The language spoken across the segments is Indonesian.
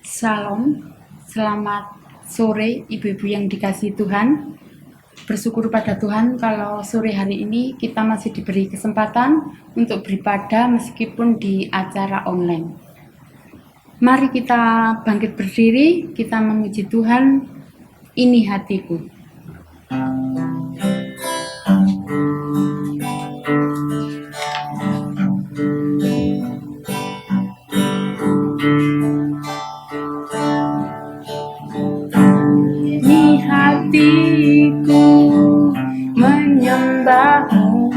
Shalom, selamat sore ibu-ibu yang dikasihi Tuhan. Bersyukur pada Tuhan kalau sore hari ini kita masih diberi kesempatan untuk beribadah meskipun di acara online. Mari kita bangkit berdiri, kita memuji Tuhan. Ini hatiku. Hatiku menyembahmu,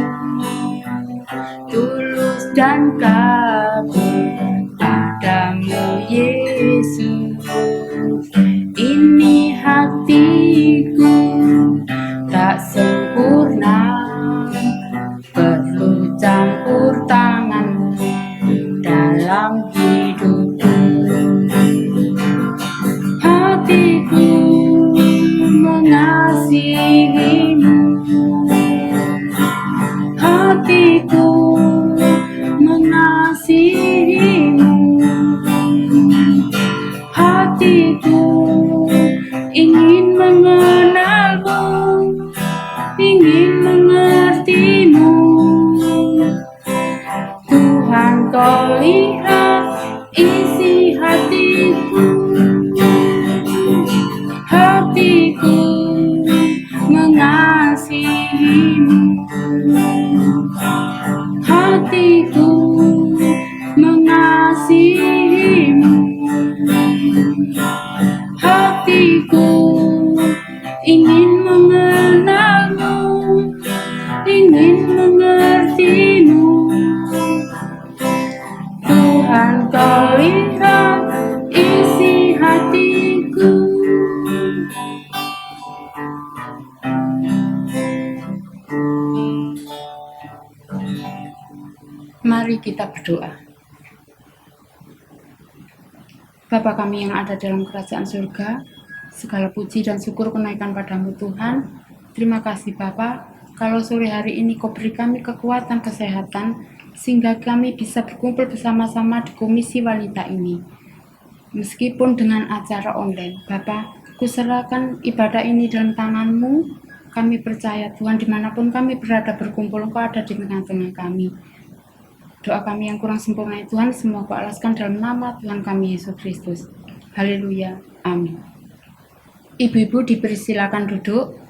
tulus dan kabur padamu Yesus. Ini hatiku tak sempurna, perlu campur tanganmu dalam hidupku. Hatiku mengasihimu, hatiku mengasihimu, hatiku ingin mengenalmu, ingin mengertimu. Tuhan, kau lihat isi hatiku, hatiku mengasihimu, hatiku mengasihimu, hatiku ingin mengenalmu, ingin mengertimu. Tuhan, kau lihat isi hatiku. Mari kita berdoa. Bapa kami yang ada dalam kerajaan surga, segala puji dan syukur kenaikan padamu Tuhan. Terima kasih Bapa, kalau sore hari ini Kau beri kami kekuatan, kesehatan, sehingga kami bisa berkumpul bersama-sama di komisi wanita ini. Meskipun dengan acara online, Bapa, kuserahkan ibadah ini dalam tangan-Mu. Kami percaya Tuhan, dimanapun kami berada berkumpul, Engkau ada di tengah-tengah kami. Doa kami yang kurang sempurna Tuhan, semua Kau alaskan dalam nama Tuhan kami Yesus Kristus. Haleluya, amin. Ibu-ibu dipersilakan duduk.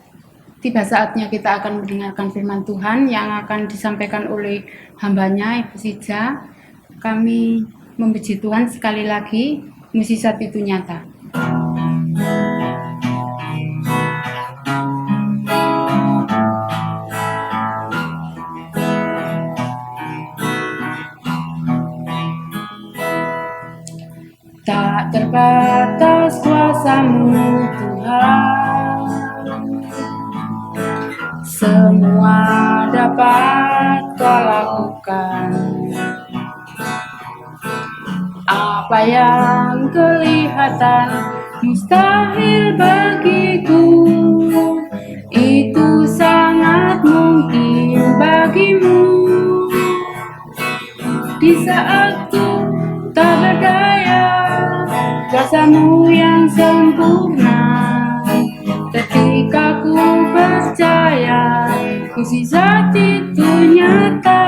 Tiba saatnya kita akan mendengarkan firman Tuhan yang akan disampaikan oleh hambanya Ibu Sija. Kami memuji Tuhan sekali lagi, mukjizat itu nyata. Tak terbatas kuasa-Mu Tuhan, semua dapat Kau lakukan. Apa yang kelihatan mustahil bagiku, itu sangat mungkin bagimu. Di saat ku tak berdaya, kuasa-Mu yang sempurna. Ketika ku percaya, mukjizat itu nyata.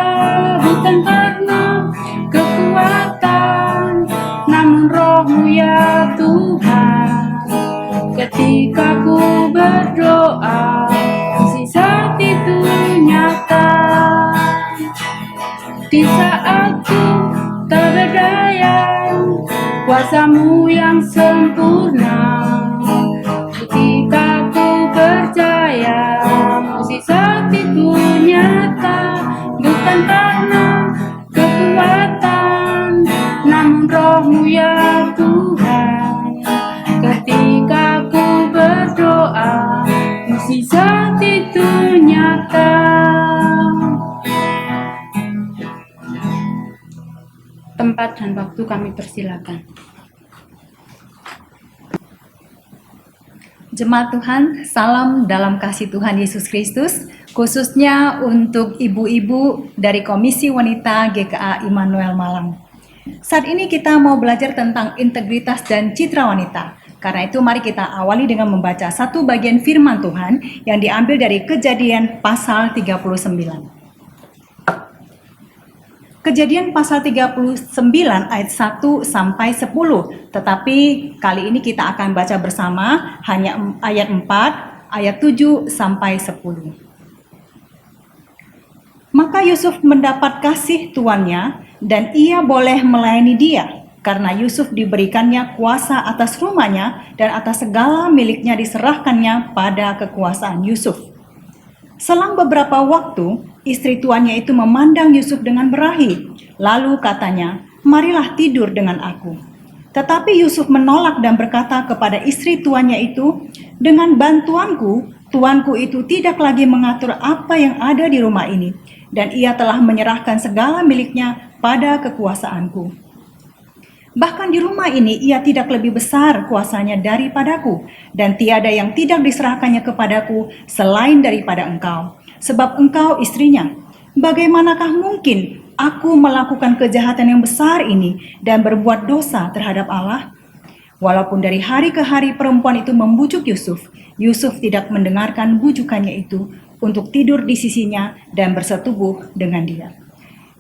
Bukan karena kekuatan, namun Roh-Mu ya Tuhan. Ketika ku berdoa, mukjizat itu nyata. Di saat ku tak berdaya, kuasa-Mu yang sempurna. Ketika ku percaya, mukjizat itu nyata. Bukan karena kekuatan, namun Roh-Mu ya Tuhan. Ketika ku berdoa, mukjizat itu nyata. Tempat dan waktu kami persilakan. Jemaat Tuhan, salam dalam kasih Tuhan Yesus Kristus, khususnya untuk ibu-ibu dari Komisi Wanita GKA Immanuel Malang. Saat ini kita mau belajar tentang integritas dan citra wanita. Karena itu mari kita awali dengan membaca satu bagian firman Tuhan yang diambil dari Kejadian pasal 39. Kejadian pasal 39 ayat 1 sampai 10. Tetapi kali ini kita akan baca bersama hanya ayat 4, ayat 7 sampai 10. Maka Yusuf mendapat kasih tuannya dan ia boleh melayani dia, karena Yusuf diberikannya kuasa atas rumahnya dan atas segala miliknya diserahkannya pada kekuasaan Yusuf. Selang beberapa waktu, istri tuannya itu memandang Yusuf dengan berahi. Lalu katanya, "Marilah tidur dengan aku." Tetapi Yusuf menolak dan berkata kepada istri tuannya itu, "Dengan bantuanku, tuanku itu tidak lagi mengatur apa yang ada di rumah ini, dan ia telah menyerahkan segala miliknya pada kekuasaanku. Bahkan di rumah ini ia tidak lebih besar kuasanya daripadaku, dan tiada yang tidak diserahkannya kepadaku selain daripada engkau, sebab engkau istrinya. Bagaimanakah mungkin aku melakukan kejahatan yang besar ini dan berbuat dosa terhadap Allah?" Walaupun dari hari ke hari perempuan itu membujuk Yusuf, Yusuf tidak mendengarkan bujukannya itu untuk tidur di sisinya dan bersetubuh dengan dia.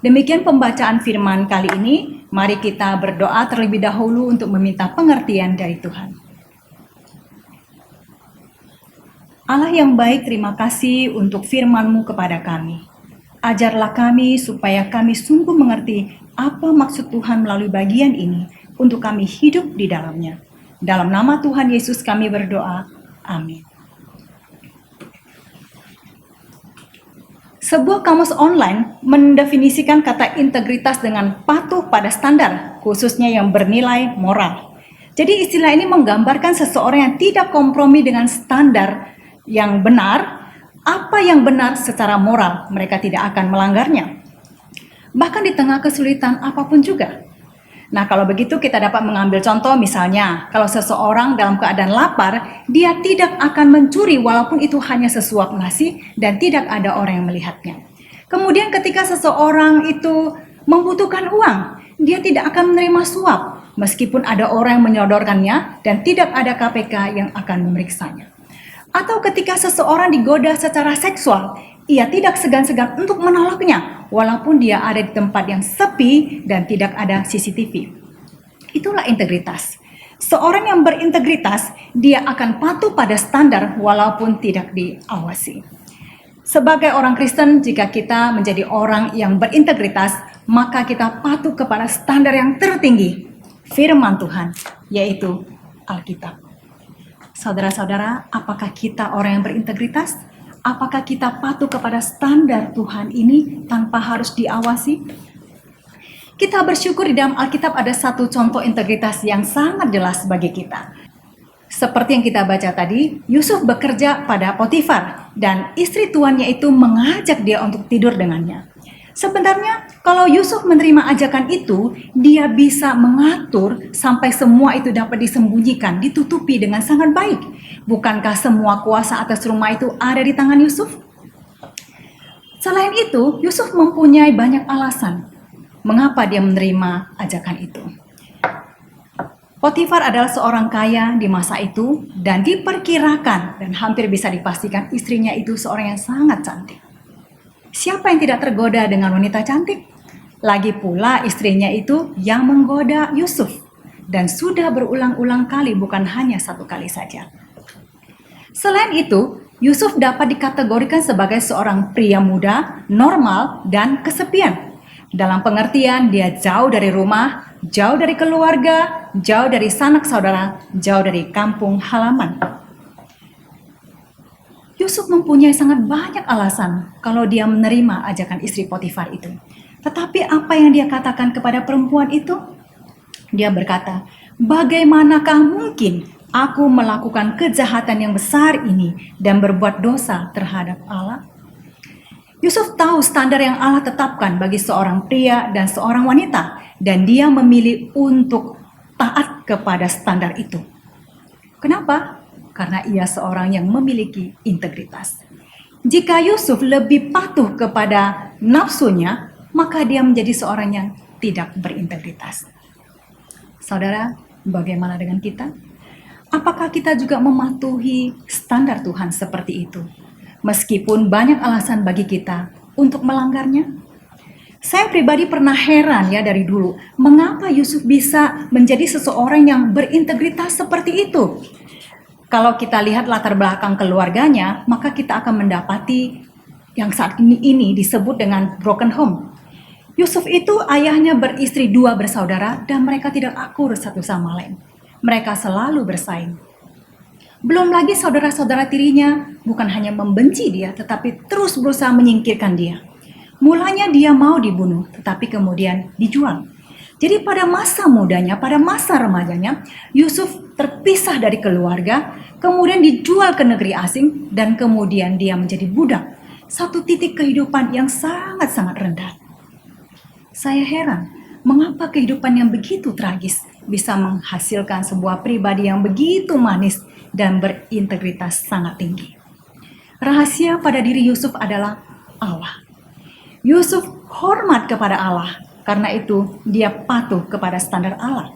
Demikian pembacaan firman kali ini. Mari kita berdoa terlebih dahulu untuk meminta pengertian dari Tuhan. Allah yang baik, terima kasih untuk firman-Mu kepada kami. Ajarlah kami supaya kami sungguh mengerti apa maksud Tuhan melalui bagian ini untuk kami hidup di dalamnya. Dalam nama Tuhan Yesus kami berdoa. Amin. Sebuah kamus online mendefinisikan kata integritas dengan patuh pada standar, khususnya yang bernilai moral. Jadi istilah ini menggambarkan seseorang yang tidak kompromi dengan standar yang benar, apa yang benar secara moral, mereka tidak akan melanggarnya. Bahkan di tengah kesulitan apapun juga. Nah, kalau begitu kita dapat mengambil contoh, misalnya kalau seseorang dalam keadaan lapar, dia tidak akan mencuri walaupun itu hanya sesuap nasi dan tidak ada orang yang melihatnya. Kemudian ketika seseorang itu membutuhkan uang, dia tidak akan menerima suap meskipun ada orang yang menyodorkannya dan tidak ada KPK yang akan memeriksanya. Atau ketika seseorang digoda secara seksual, ia tidak segan-segan untuk menolaknya walaupun dia ada di tempat yang sepi dan tidak ada CCTV. Itulah integritas. Seorang yang berintegritas, dia akan patuh pada standar walaupun tidak diawasi. Sebagai orang Kristen, jika kita menjadi orang yang berintegritas, maka kita patuh kepada standar yang tertinggi, firman Tuhan, yaitu Alkitab. Saudara-saudara, apakah kita orang yang berintegritas? Apakah kita patuh kepada standar Tuhan ini tanpa harus diawasi? Kita bersyukur di dalam Alkitab ada satu contoh integritas yang sangat jelas bagi kita. Seperti yang kita baca tadi, Yusuf bekerja pada Potifar dan istri tuannya itu mengajak dia untuk tidur dengannya. Sebenarnya kalau Yusuf menerima ajakan itu, dia bisa mengatur sampai semua itu dapat disembunyikan, ditutupi dengan sangat baik. Bukankah semua kuasa atas rumah itu ada di tangan Yusuf? Selain itu, Yusuf mempunyai banyak alasan mengapa dia menerima ajakan itu. Potifar adalah seorang kaya di masa itu dan diperkirakan dan hampir bisa dipastikan istrinya itu seorang yang sangat cantik. Siapa yang tidak tergoda dengan wanita cantik? Lagi pula istrinya itu yang menggoda Yusuf dan sudah berulang-ulang kali, bukan hanya satu kali saja. Selain itu, Yusuf dapat dikategorikan sebagai seorang pria muda, normal, dan kesepian. Dalam pengertian dia jauh dari rumah, jauh dari keluarga, jauh dari sanak saudara, jauh dari kampung halaman. Yusuf mempunyai sangat banyak alasan kalau dia menerima ajakan istri Potifar itu. Tetapi apa yang dia katakan kepada perempuan itu? Dia berkata, "Bagaimanakah mungkin aku melakukan kejahatan yang besar ini dan berbuat dosa terhadap Allah?" Yusuf tahu standar yang Allah tetapkan bagi seorang pria dan seorang wanita, dan dia memilih untuk taat kepada standar itu. Kenapa? Karena ia seorang yang memiliki integritas. Jika Yusuf lebih patuh kepada nafsunya, maka dia menjadi seorang yang tidak berintegritas. Saudara, bagaimana dengan kita? Apakah kita juga mematuhi standar Tuhan seperti itu? Meskipun banyak alasan bagi kita untuk melanggarnya? Saya pribadi pernah heran ya dari dulu, mengapa Yusuf bisa menjadi seseorang yang berintegritas seperti itu? Kalau kita lihat latar belakang keluarganya, maka kita akan mendapati yang saat ini disebut dengan broken home. Yusuf itu ayahnya beristri 2 bersaudara dan mereka tidak akur satu sama lain. Mereka selalu bersaing. Belum lagi saudara-saudara tirinya bukan hanya membenci dia, tetapi terus berusaha menyingkirkan dia. Mulanya dia mau dibunuh, tetapi kemudian dijual. Jadi pada masa mudanya, pada masa remajanya, Yusuf terpisah dari keluarga, kemudian dijual ke negeri asing, dan kemudian dia menjadi budak. Satu titik kehidupan yang sangat-sangat rendah. Saya heran, mengapa kehidupan yang begitu tragis bisa menghasilkan sebuah pribadi yang begitu manis dan berintegritas sangat tinggi. Rahasia pada diri Yusuf adalah Allah. Yusuf hormat kepada Allah. Karena itu, dia patuh kepada standar Allah.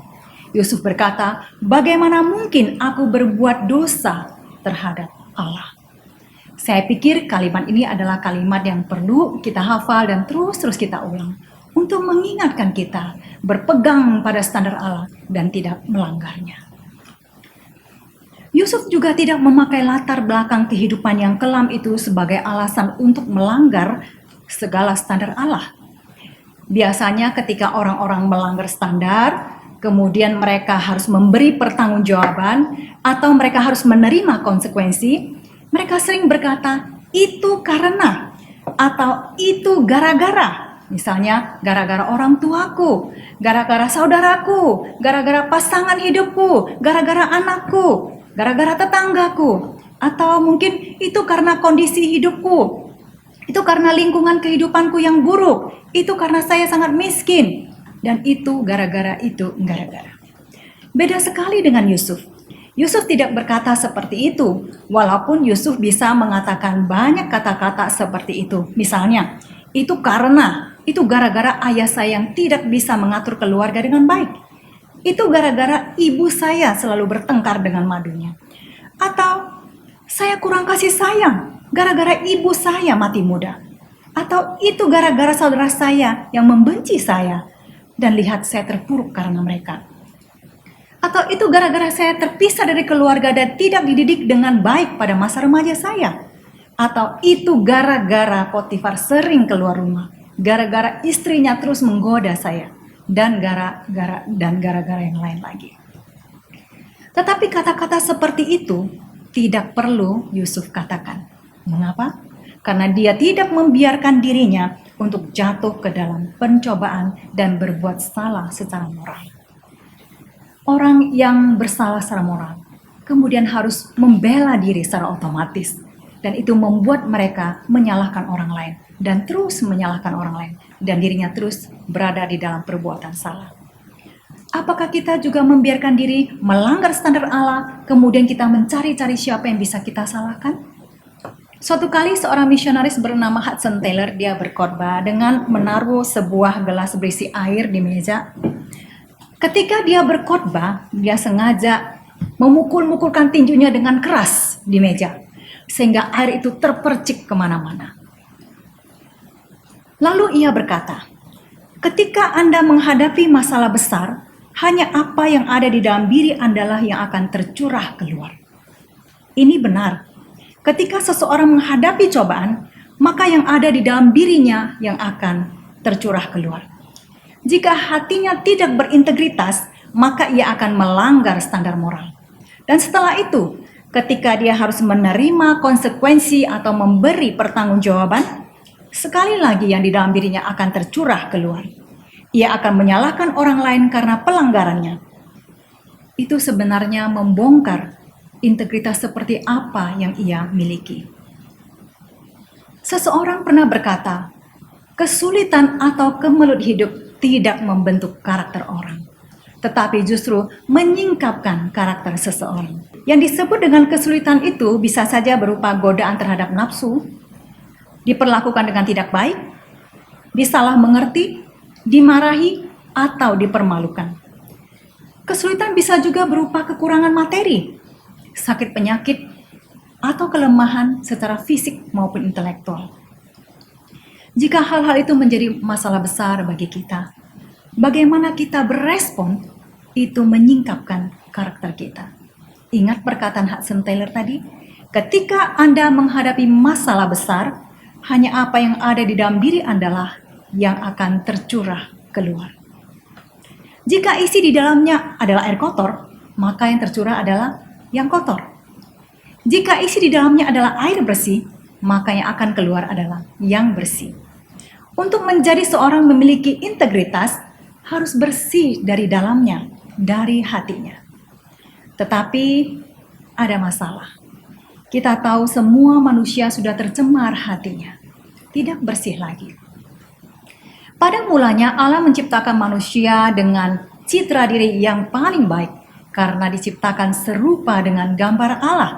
Yusuf berkata, bagaimana mungkin aku berbuat dosa terhadap Allah? Saya pikir kalimat ini adalah kalimat yang perlu kita hafal dan terus-terus kita ulang. Untuk mengingatkan kita berpegang pada standar Allah dan tidak melanggarnya. Yusuf juga tidak memakai latar belakang kehidupan yang kelam itu sebagai alasan untuk melanggar segala standar Allah. Biasanya ketika orang-orang melanggar standar, kemudian mereka harus memberi pertanggungjawaban atau mereka harus menerima konsekuensi, mereka sering berkata, itu karena atau itu gara-gara. Misalnya, gara-gara orang tuaku, gara-gara saudaraku, gara-gara pasangan hidupku, gara-gara anakku, gara-gara tetanggaku, atau mungkin itu karena kondisi hidupku. Itu karena lingkungan kehidupanku yang buruk. Itu karena saya sangat miskin. Dan itu gara-gara itu gara-gara. Beda sekali dengan Yusuf. Yusuf tidak berkata seperti itu. Walaupun Yusuf bisa mengatakan banyak kata-kata seperti itu. Misalnya, itu karena, itu gara-gara ayah saya yang tidak bisa mengatur keluarga dengan baik. Itu gara-gara ibu saya selalu bertengkar dengan madunya. Atau, saya kurang kasih sayang. Gara-gara ibu saya mati muda. Atau itu gara-gara saudara saya yang membenci saya dan lihat saya terpuruk karena mereka. Atau itu gara-gara saya terpisah dari keluarga dan tidak dididik dengan baik pada masa remaja saya. Atau itu gara-gara Potifar sering keluar rumah. Gara-gara istrinya terus menggoda saya. Dan gara-gara yang lain lagi. Tetapi kata-kata seperti itu tidak perlu Yusuf katakan. Mengapa? Karena dia tidak membiarkan dirinya untuk jatuh ke dalam pencobaan dan berbuat salah secara moral. Orang yang bersalah secara moral kemudian harus membela diri secara otomatis. Dan itu membuat mereka menyalahkan orang lain dan terus menyalahkan orang lain. Dan dirinya terus berada di dalam perbuatan salah. Apakah kita juga membiarkan diri melanggar standar Allah, kemudian kita mencari-cari siapa yang bisa kita salahkan? Suatu kali seorang misionaris bernama Hudson Taylor, dia berkhotbah dengan menaruh sebuah gelas berisi air di meja. Ketika dia berkhotbah, dia sengaja memukul-mukulkan tinjunya dengan keras di meja, sehingga air itu terpercik kemana-mana. Lalu ia berkata, ketika Anda menghadapi masalah besar, hanya apa yang ada di dalam diri Anda lah yang akan tercurah keluar. Ini benar. Ketika seseorang menghadapi cobaan, maka yang ada di dalam dirinya yang akan tercurah keluar. Jika hatinya tidak berintegritas, maka ia akan melanggar standar moral. Dan setelah itu, ketika dia harus menerima konsekuensi atau memberi pertanggungjawaban, sekali lagi yang di dalam dirinya akan tercurah keluar. Ia akan menyalahkan orang lain karena pelanggarannya. Itu sebenarnya membongkar integritas seperti apa yang ia miliki. Seseorang pernah berkata, kesulitan atau kemelut hidup tidak membentuk karakter orang, tetapi justru menyingkapkan karakter seseorang. Yang disebut dengan kesulitan itu bisa saja berupa godaan terhadap nafsu, diperlakukan dengan tidak baik, disalah mengerti, dimarahi, atau dipermalukan. Kesulitan bisa juga berupa kekurangan materi, sakit penyakit, atau kelemahan secara fisik maupun intelektual. Jika hal-hal itu menjadi masalah besar bagi kita, bagaimana kita berespon itu menyingkapkan karakter kita. Ingat perkataan Hudson Taylor tadi, ketika Anda menghadapi masalah besar, hanya apa yang ada di dalam diri Anda lah yang akan tercurah keluar. Jika isi di dalamnya adalah air kotor, maka yang tercurah adalah yang kotor. Jika isi di dalamnya adalah air bersih, maka yang akan keluar adalah yang bersih. Untuk menjadi seorang memiliki integritas, harus bersih dari dalamnya, dari hatinya. Tetapi ada masalah. Kita tahu semua manusia sudah tercemar hatinya, tidak bersih lagi. Pada mulanya Allah menciptakan manusia dengan citra diri yang paling baik karena diciptakan serupa dengan gambar Allah.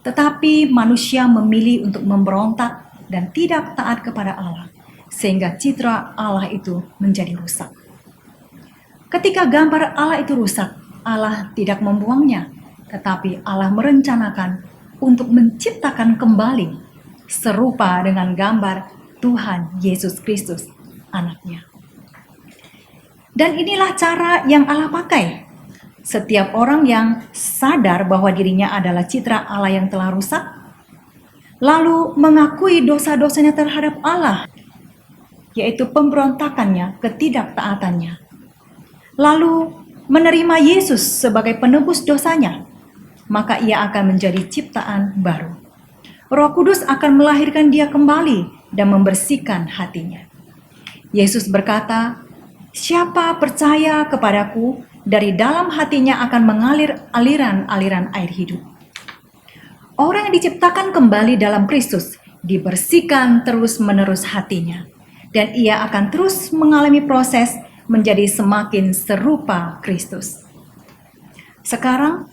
Tetapi manusia memilih untuk memberontak dan tidak taat kepada Allah, sehingga citra Allah itu menjadi rusak. Ketika gambar Allah itu rusak, Allah tidak membuangnya, tetapi Allah merencanakan untuk menciptakan kembali serupa dengan gambar Tuhan Yesus Kristus, anaknya. Dan inilah cara yang Allah pakai. Setiap orang yang sadar bahwa dirinya adalah citra Allah yang telah rusak, lalu mengakui dosa-dosanya terhadap Allah, yaitu pemberontakannya, ketidaktaatannya, lalu menerima Yesus sebagai penebus dosanya, maka ia akan menjadi ciptaan baru. Roh Kudus akan melahirkan dia kembali dan membersihkan hatinya. Yesus berkata, "Siapa percaya kepadaku, dari dalam hatinya akan mengalir aliran-aliran air hidup." Orang yang diciptakan kembali dalam Kristus dibersihkan terus-menerus hatinya, dan ia akan terus mengalami proses menjadi semakin serupa Kristus. Sekarang,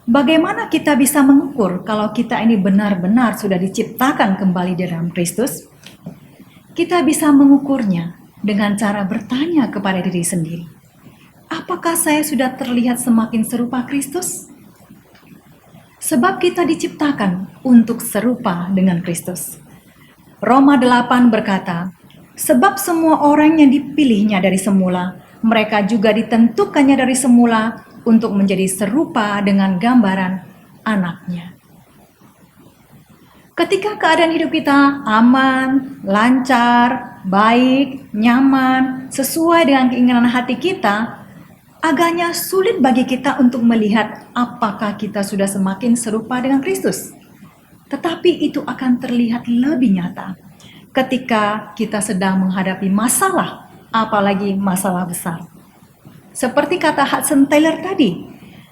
bagaimana kita bisa mengukur kalau kita ini benar-benar sudah diciptakan kembali dalam Kristus? Kita bisa mengukurnya dengan cara bertanya kepada diri sendiri. Apakah saya sudah terlihat semakin serupa Kristus? Sebab kita diciptakan untuk serupa dengan Kristus. Roma 8 berkata, "Sebab semua orang yang dipilihnya dari semula, mereka juga ditentukannya dari semula untuk menjadi serupa dengan gambaran anaknya." Ketika keadaan hidup kita aman, lancar, baik, nyaman, sesuai dengan keinginan hati kita, agaknya sulit bagi kita untuk melihat apakah kita sudah semakin serupa dengan Kristus. Tetapi itu akan terlihat lebih nyata ketika kita sedang menghadapi masalah, apalagi masalah besar. Seperti kata Hudson Taylor tadi,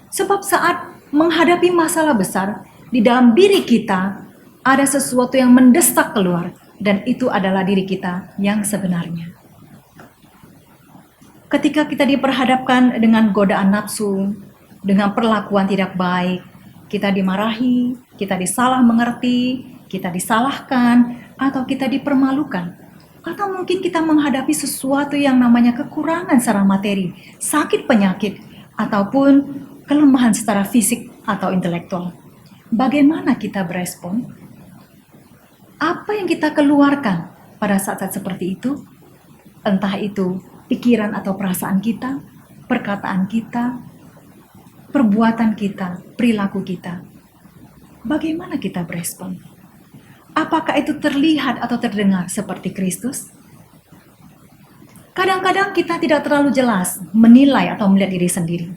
sebab saat menghadapi masalah besar, di dalam diri kita ada sesuatu yang mendesak keluar, dan itu adalah diri kita yang sebenarnya. Ketika kita diperhadapkan dengan godaan nafsu, dengan perlakuan tidak baik, kita dimarahi, kita disalah mengerti, kita disalahkan, atau kita dipermalukan, atau mungkin kita menghadapi sesuatu yang namanya kekurangan secara materi, sakit penyakit, ataupun kelemahan secara fisik atau intelektual. Bagaimana kita berespon? Apa yang kita keluarkan pada saat-saat seperti itu? Entah itu pikiran atau perasaan kita, perkataan kita, perbuatan kita, perilaku kita. Bagaimana kita berespon? Apakah itu terlihat atau terdengar seperti Kristus? Kadang-kadang kita tidak terlalu jelas menilai atau melihat diri sendiri.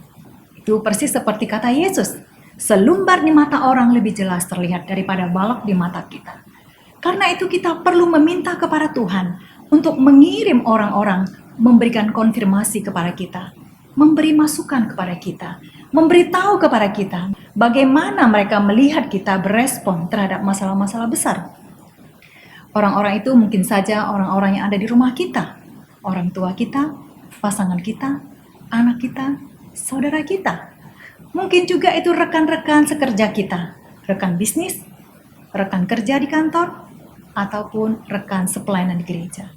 Itu persis seperti kata Yesus, "Selumbar di mata orang lebih jelas terlihat daripada balok di mata kita." Karena itu kita perlu meminta kepada Tuhan untuk mengirim orang-orang memberikan konfirmasi kepada kita, memberi masukan kepada kita, memberitahu kepada kita bagaimana mereka melihat kita berespon terhadap masalah-masalah besar. Orang-orang itu mungkin saja orang-orang yang ada di rumah kita, orang tua kita, pasangan kita, anak kita, saudara kita. Mungkin juga itu rekan-rekan sekerja kita, rekan bisnis, rekan kerja di kantor, ataupun rekan sepelayanan di gereja.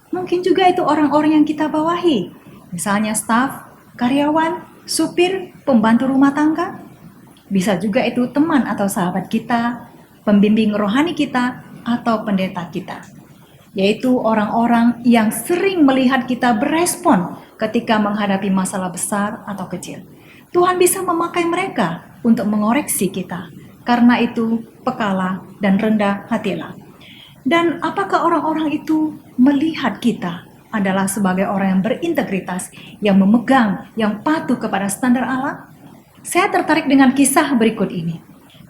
Mungkin juga itu orang-orang yang kita bawahi, Misalnya staf, karyawan, supir, pembantu rumah tangga. Bisa juga itu teman atau sahabat kita, pembimbing rohani kita, atau pendeta kita. Yaitu orang-orang yang sering melihat kita berespon ketika menghadapi masalah besar atau kecil. Tuhan bisa memakai mereka untuk mengoreksi kita. Karena itu, pekalah dan rendah hatilah. Dan apakah orang-orang itu melihat kita adalah sebagai orang yang berintegritas, yang memegang, yang patuh kepada standar Allah? Saya tertarik dengan kisah berikut ini.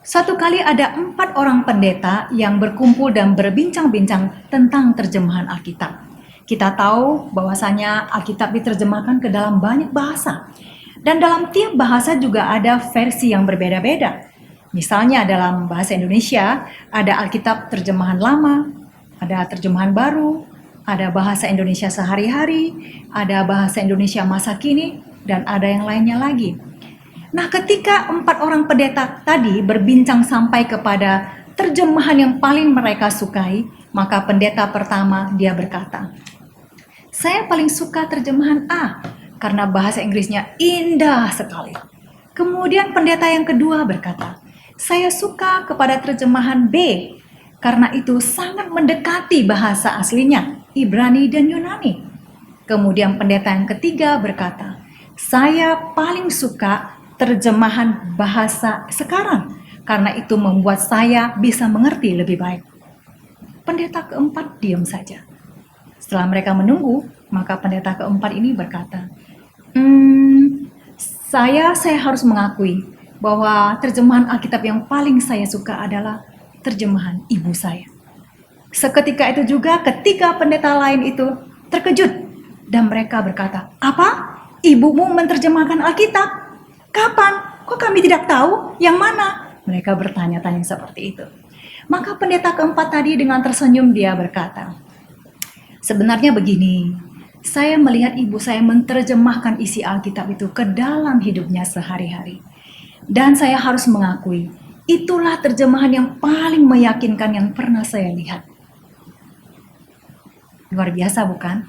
Suatu kali ada 4 orang pendeta yang berkumpul dan berbincang-bincang tentang terjemahan Alkitab. Kita tahu bahwasanya Alkitab diterjemahkan ke dalam banyak bahasa. Dan dalam tiap bahasa juga ada versi yang berbeda-beda. Misalnya dalam bahasa Indonesia ada Alkitab terjemahan lama, ada terjemahan baru, ada bahasa Indonesia sehari-hari, ada bahasa Indonesia masa kini, dan ada yang lainnya lagi. Nah, ketika 4 orang pendeta tadi berbincang sampai kepada terjemahan yang paling mereka sukai, maka pendeta pertama dia berkata, "Saya paling suka terjemahan A karena bahasa Inggrisnya indah sekali." Kemudian pendeta yang kedua berkata, "Saya suka kepada terjemahan B karena itu sangat mendekati bahasa aslinya, Ibrani dan Yunani." Kemudian pendeta yang ketiga berkata, "Saya paling suka terjemahan bahasa sekarang karena itu membuat saya bisa mengerti lebih baik." Pendeta keempat diam saja. Setelah mereka menunggu, maka pendeta keempat ini berkata, saya harus mengakui bahwa terjemahan Alkitab yang paling saya suka adalah terjemahan ibu saya." Seketika itu juga ketiga pendeta lain itu terkejut dan mereka berkata, "Apa? Ibumu menerjemahkan Alkitab? Kapan? Kok kami tidak tahu? Yang mana?" Mereka bertanya-tanya seperti itu. Maka pendeta keempat tadi dengan tersenyum dia berkata, "Sebenarnya begini, saya melihat ibu saya menerjemahkan isi Alkitab itu ke dalam hidupnya sehari-hari. Dan saya harus mengakui, itulah terjemahan yang paling meyakinkan yang pernah saya lihat." Luar biasa bukan?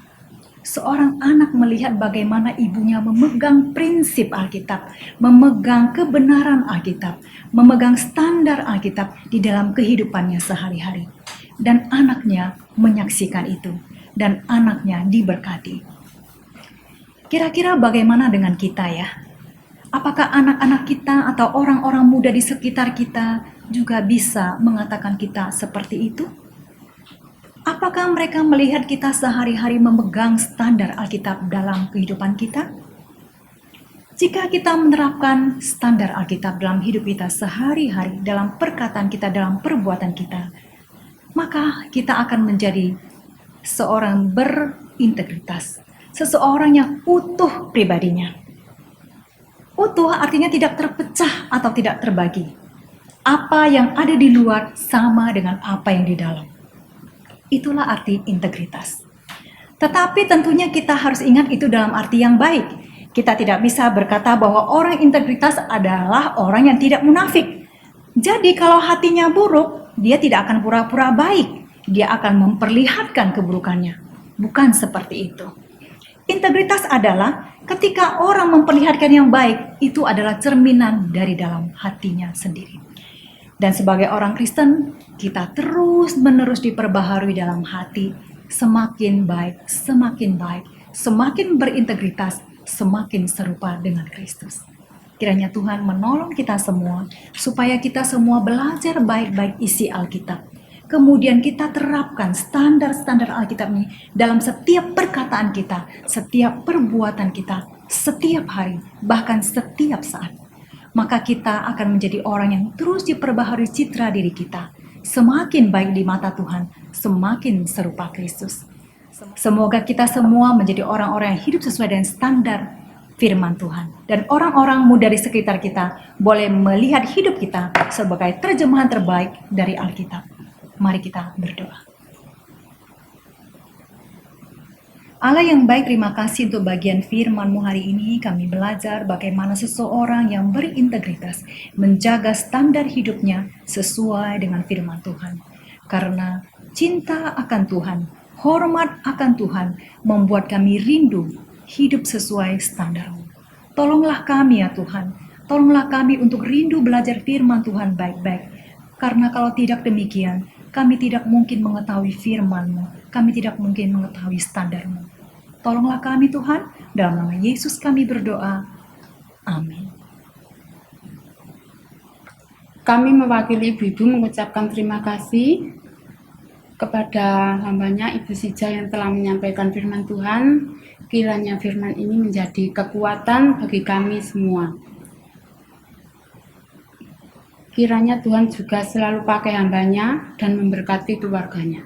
Seorang anak melihat bagaimana ibunya memegang prinsip Alkitab, memegang kebenaran Alkitab, memegang standar Alkitab di dalam kehidupannya sehari-hari. Dan anaknya menyaksikan itu, dan anaknya diberkati. Kira-kira bagaimana dengan kita ya? Apakah anak-anak kita atau orang-orang muda di sekitar kita juga bisa mengatakan kita seperti itu? Apakah mereka melihat kita sehari-hari memegang standar Alkitab dalam kehidupan kita? Jika kita menerapkan standar Alkitab dalam hidup kita sehari-hari, dalam perkataan kita, dalam perbuatan kita, maka kita akan menjadi seorang berintegritas, seseorang yang utuh pribadinya. Utuh artinya tidak terpecah atau tidak terbagi. Apa yang ada di luar sama dengan apa yang di dalam. Itulah arti integritas. Tetapi tentunya kita harus ingat itu dalam arti yang baik. Kita tidak bisa berkata bahwa orang integritas adalah orang yang tidak munafik. Jadi kalau hatinya buruk, dia tidak akan pura-pura baik. Dia akan memperlihatkan keburukannya. Bukan seperti itu. Integritas adalah ketika orang memperlihatkan yang baik, itu adalah cerminan dari dalam hatinya sendiri. Dan sebagai orang Kristen, kita terus-menerus diperbaharui dalam hati, semakin baik, semakin berintegritas, semakin serupa dengan Kristus. Kiranya Tuhan menolong kita semua, supaya kita semua belajar baik-baik isi Alkitab. Kemudian kita terapkan standar-standar Alkitab ini dalam setiap perkataan kita, setiap perbuatan kita, setiap hari, bahkan setiap saat. Maka kita akan menjadi orang yang terus diperbaharui citra diri kita. Semakin baik di mata Tuhan, semakin serupa Kristus. Semoga kita semua menjadi orang-orang yang hidup sesuai dengan standar firman Tuhan. Dan orang-orang muda di sekitar kita boleh melihat hidup kita sebagai terjemahan terbaik dari Alkitab. Mari kita berdoa. Allah yang baik, terima kasih untuk bagian firman-Mu hari ini. Kami belajar bagaimana seseorang yang berintegritas menjaga standar hidupnya sesuai dengan firman Tuhan. Karena cinta akan Tuhan, hormat akan Tuhan, membuat kami rindu hidup sesuai standar-Mu. Tolonglah kami ya Tuhan, tolonglah kami untuk rindu belajar firman Tuhan baik-baik. Karena kalau tidak demikian, kami tidak mungkin mengetahui firman-Mu, kami tidak mungkin mengetahui standar-Mu. Tolonglah kami Tuhan, dalam nama Yesus kami berdoa. Amin. Kami mewakili ibu-ibu mengucapkan terima kasih kepada hambanya Ibu Sija yang telah menyampaikan firman Tuhan. Kiranya firman ini menjadi kekuatan bagi kami semua. Kiranya Tuhan juga selalu pakai hambanya dan memberkati keluarganya.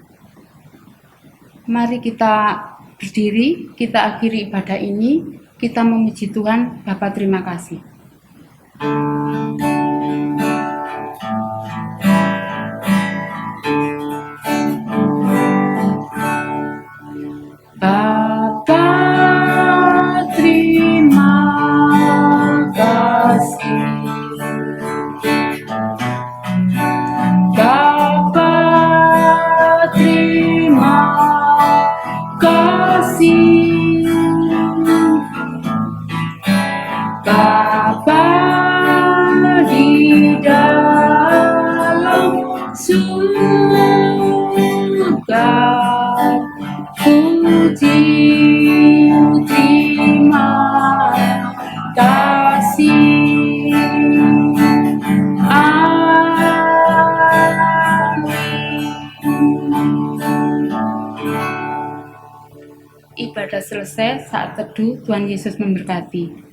Mari kita berdiri, kita akhiri ibadah ini, kita memuji Tuhan. Bapa, terima kasih. Bapa, terima kasih. Bapa, terima kasih. Bapa di dalam surga, puji terima kasih. Ibadah selesai, saat teduh, Tuhan Yesus memberkati.